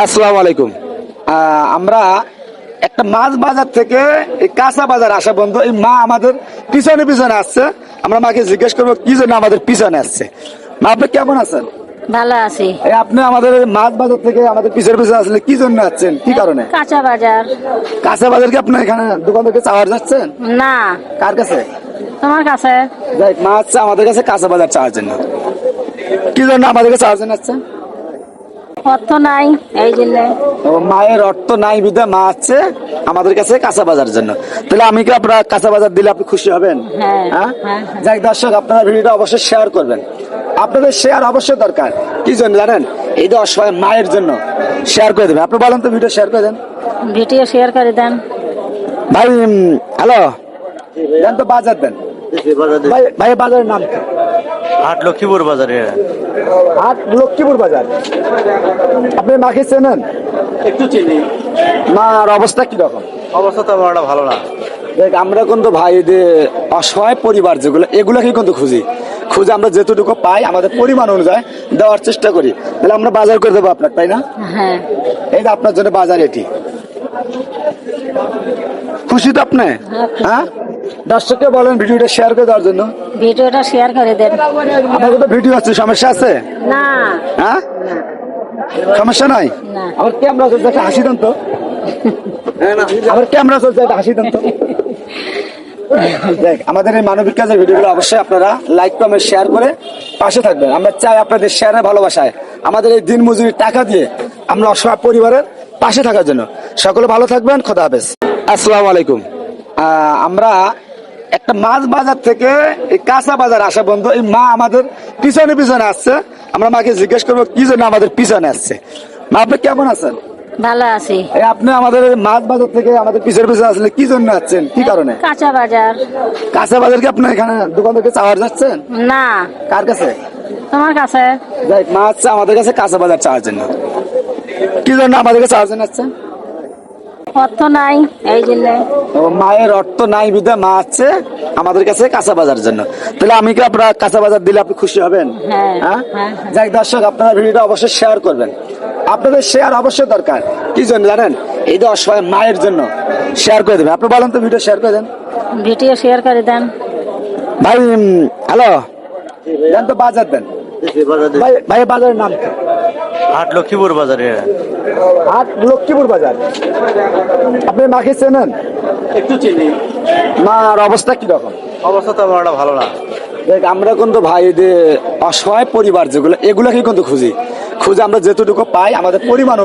আসসালামু আলাইকুম। আমরা একটা মাছ বাজার থেকে এই কাঁচা বাজার আসা বন্ধু, এই মা আমাদের পিছনে পিছনে আসছে। আমরা মাকে জিজ্ঞেস করবো কি জন্য আমাদের পিছনে আসছে। মা, আপনি কেমন আছেন? ভালো আছি। এই আপনি আমাদের এই মাছ বাজার থেকে আমাদের পিছনে পিছনে আসলে কি জন্য আসছেন, কি কারণে? কাঁচা বাজার। কাঁচা বাজার কি আপনার এখানে দোকান থেকে চাওয়ার যাচ্ছেন? না, কার কাছে? তোমার কাছে। যাই, মাছ আমাদের কাছে কাঁচা বাজার চাওয়ার জন্য। কি জন্য আমাদের কাছে চাওয়ার জন্য আসছেন? অর্থ নাই এই জন্য। ও, মায়ের অর্থ নাই বিধায় মা আছে আমাদের কাছে কাঁচা বাজার জন্য। তাহলে আমি কি আপনার কাঁচা বাজার দিলে আপনি খুশি হবেন? হ্যাঁ, হ্যাঁ? হ্যাঁ। যাই দর্শক, আপনারা ভিডিওটা অবশ্যই শেয়ার করবেন। আপনাদের শেয়ার অবশ্যই দরকার। কি জন্য জানেন? এই যে অসহায় মায়ের জন্য শেয়ার করে দেবেন। আপনি বলেন তো, ভিডিও শেয়ার করে দেন ভিডিও শেয়ার করে দেন ভাই। হ্যালো, দেন তো, বাজার দেন ভাই। ভাই, বাজারের নাম কি? হাট লক্ষ্মীপুর বাজারে। হাট লক্ষ্মীপুর বাজার। আপনি মাকে চেনেন? একটু চিনি। মার অবস্থা কিরকম? অবস্থা তো আমার ভালো না। দেখ, আমরা কিন্তু ভাই এদের অসহায় পরিবার যেগুলো, এগুলোকে কিন্তু খুঁজে আমরা যেটুকু পাই আমাদের পরিমাণ অনুযায়ী দেওয়ার চেষ্টা করি। তাহলে আমরা বাজার করে দেবো আপনার, তাই না? হ্যাঁ। এই যে আপনার জন্য বাজার এটি। খুশি তো আপনি? হ্যাঁ, দর্শককে বলেন ভিডিওটা শেয়ার করে দেওয়ার জন্য। ভিডিওটা শেয়ার করে দেন। আপনার তো ভিডিও আছে, সমস্যা আছে? না, হ্যাঁ, সমস্যা নাই। না। আমার ক্যামেরা চলছে, একটা হাসি দেন তো। আমার ক্যামেরা চলছে, একটা হাসি দেন তো। দেখ, আমাদের এই মানবিক কাজের ভিডিওগুলো অবশ্যই আপনারা লাইক কমেন্ট শেয়ার করে পাশে থাকবেন। আমরা চাই আপনাদের শেয়ারের ভালোবাসায় আমাদের এই দিন মজুরির টাকা দিয়ে আমরা অসহায় পরিবারের পাশে থাকার জন্য। সকলে ভালো থাকবেন, খোদা হাফেজ। আসসালামু আলাইকুম। আমরা একটা মাছ বাজার থেকে এই কাঁচা বাজার আসা বন্ধু, এই মা আমাদের পিছনে পিছনে আসছে। আমরা মাকে জিজ্ঞেস করবো কি জন্য আমাদের পিছনে আসছে। মা, আপনি কেমন আছেন? ভালো আছি। এই আপনি আমাদের এই মাছ বাজার থেকে আমাদের পিছনে পিছনে আসলে কি জন্য আসছেন, কি কারণে? কাঁচা বাজার। কাঁচা বাজার কি আপনার এখানে দোকান থেকে চাওয়ার যাচ্ছেন? না, কার কাছে? তোমার কাছে। যাই, মাছ আমাদের কাছে কাঁচা বাজার চাওয়ার জন্য। কি জন্য আমাদের কাছে চাওয়ার জন্য আসছেন? অর্থ নাই এই জন্য। ও, মায়ের অর্থ নাই বিধায় মা আছে আমাদের কাছে কাঁচা বাজার জন্য। তাহলে আমি কি আপনার কাঁচা বাজার দিলে আপনি খুশি হবেন? হ্যাঁ, হ্যাঁ। হ্যাঁ। যাই দর্শক, আপনারা ভিডিওটা অবশ্যই শেয়ার করবেন। আপনাদের শেয়ার অবশ্যই দরকার। কি জন্য জানেন? এই যে অসহায় মায়ের জন্য শেয়ার করে দেবেন। আপনি বলেন তো, ভিডিও শেয়ার করে দেন ভিডিও শেয়ার করে দেন ভাই। হ্যালো, দেন তো, বাজার দেন ভাই। ভাই, বাজারের নাম কি? হাট লক্ষ্মীপুর বাজারে। হাট লক্ষ্মীপুর বাজার। আপনি মাকে চেনেন? একটু চিনি। মার অবস্থা কিরকম? অবস্থা তো আমার ভালো না। দেখ, আমরা কিন্তু ভাই এদের অসহায় পরিবার যেগুলো, এগুলোকে কিন্তু খুঁজে আমরা যেটুকু পাই আমাদের পরিমাণ